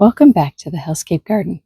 Welcome back to the Hellscape Garden.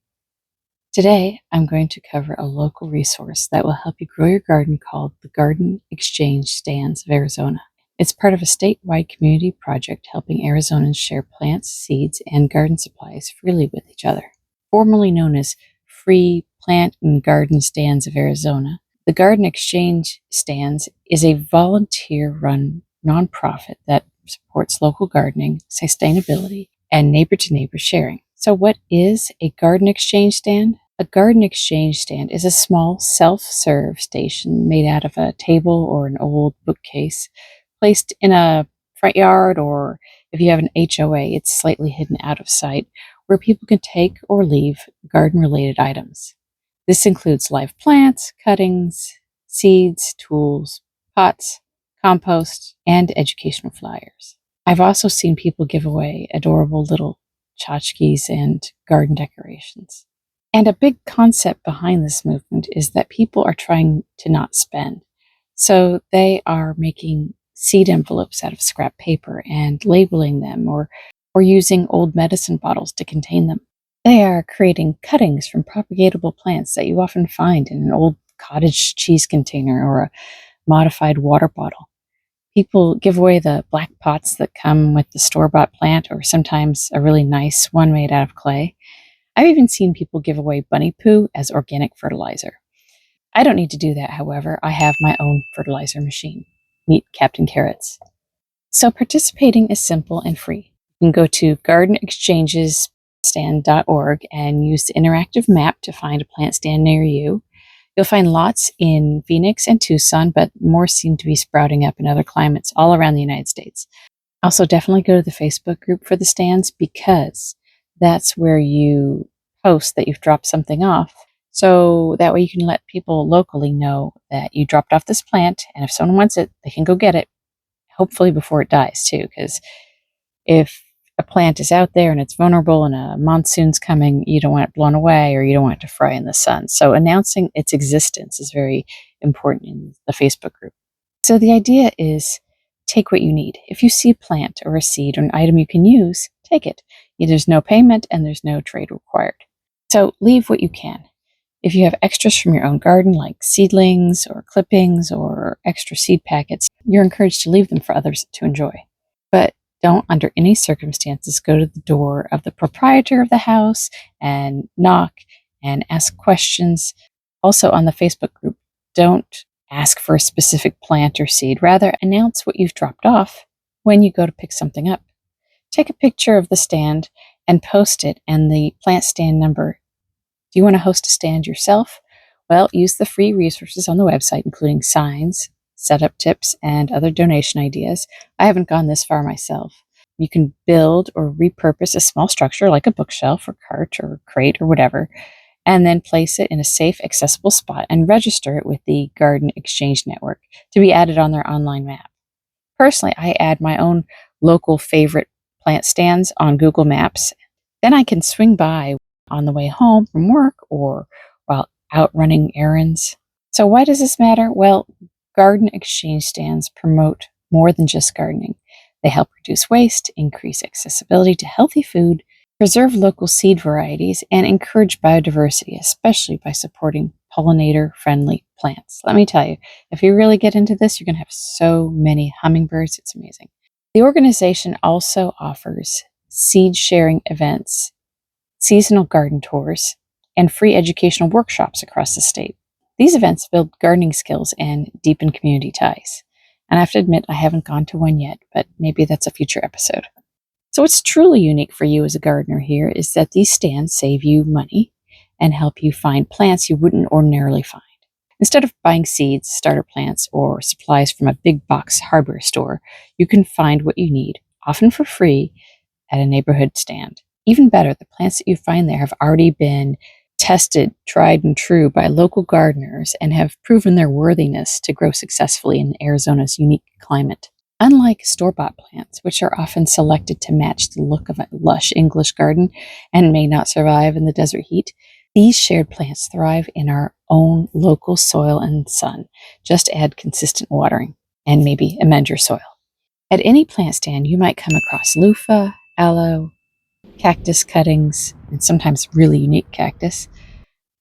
Today, I'm going to cover a local resource that will help you grow your garden called the Garden Exchange Stands of Arizona. It's part of a statewide community project helping Arizonans share plants, seeds, and garden supplies freely with each other. Formerly known as Free Plant and Garden Stands of Arizona, the Garden Exchange Stands is a volunteer-run nonprofit that supports local gardening, sustainability, and neighbor-to-neighbor sharing. So what is a garden exchange stand? A garden exchange stand is a small self-serve station made out of a table or an old bookcase placed in a front yard, or if you have an HOA, it's slightly hidden out of sight, where people can take or leave garden-related items. This includes live plants, cuttings, seeds, tools, pots, compost, and educational flyers. I've also seen people give away adorable little tchotchkes and garden decorations. And a big concept behind this movement is that people are trying to not spend. So they are making seed envelopes out of scrap paper and labeling them, or using old medicine bottles to contain them. They are creating cuttings from propagatable plants that you often find in an old cottage cheese container or a modified water bottle. People give away the black pots that come with the store-bought plant, or sometimes a really nice one made out of clay. I've even seen people give away bunny poo as organic fertilizer. I don't need to do that, however. I have my own fertilizer machine. Meet Captain Carrots. So participating is simple and free. You can go to gardenexchangesstand.org and use the interactive map to find a plant stand near you. You'll find lots in Phoenix and Tucson, but more seem to be sprouting up in other climates all around the United States. Also, definitely go to the Facebook group for the stands, because that's where you post that you've dropped something off. So that way you can let people locally know that you dropped off this plant, and if someone wants it, they can go get it, hopefully before it dies too, because if a plant is out there and it's vulnerable and a monsoon's coming, you don't want it blown away, or you don't want it to fry in the sun. So announcing its existence is very important in the Facebook group. So the idea is, take what you need. If you see a plant or a seed or an item you can use, take it. There's no payment and there's no trade required. So leave what you can. If you have extras from your own garden, like seedlings or clippings or extra seed packets, you're encouraged to leave them for others to enjoy. But don't, under any circumstances, go to the door of the proprietor of the house and knock and ask questions. Also, on the Facebook group, don't ask for a specific plant or seed. Rather, announce what you've dropped off when you go to pick something up. Take a picture of the stand and post it and the plant stand number. Do you want to host a stand yourself? Well, use the free resources on the website, including signs, setup tips, and other donation ideas. I haven't gone this far myself. You can build or repurpose a small structure like a bookshelf or cart or crate or whatever, and then place it in a safe, accessible spot and register it with the Garden Exchange Network to be added on their online map. Personally, I add my own local favorite plant stands on Google Maps. Then I can swing by on the way home from work or while out running errands. So why does this matter? Well, garden exchange stands promote more than just gardening. They help reduce waste, increase accessibility to healthy food, preserve local seed varieties, and encourage biodiversity, especially by supporting pollinator-friendly plants. Let me tell you, if you really get into this, you're going to have so many hummingbirds. It's amazing. The organization also offers seed sharing events, seasonal garden tours, and free educational workshops across the state. These events build gardening skills and deepen community ties. And I have to admit, I haven't gone to one yet, but maybe that's a future episode. So what's truly unique for you as a gardener here is that these stands save you money and help you find plants you wouldn't ordinarily find. Instead of buying seeds, starter plants, or supplies from a big box hardware store, you can find what you need, often for free, at a neighborhood stand. Even better, the plants that you find there have already been tested, tried and true by local gardeners and have proven their worthiness to grow successfully in Arizona's unique climate. Unlike store-bought plants, which are often selected to match the look of a lush English garden and may not survive in the desert heat, these shared plants thrive in our own local soil and sun. Just add consistent watering and maybe amend your soil. At any plant stand, you might come across loofah, aloe, cactus cuttings, and sometimes really unique cactus,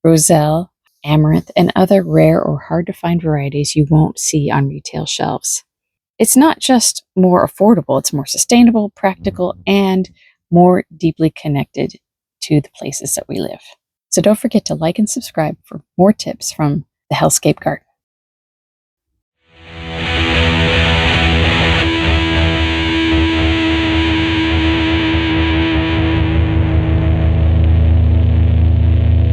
roselle, amaranth, and other rare or hard to find varieties you won't see on retail shelves. It's not just more affordable, it's more sustainable, practical, and more deeply connected to the places that we live. So don't forget to like and subscribe for more tips from the Hellscape Garden.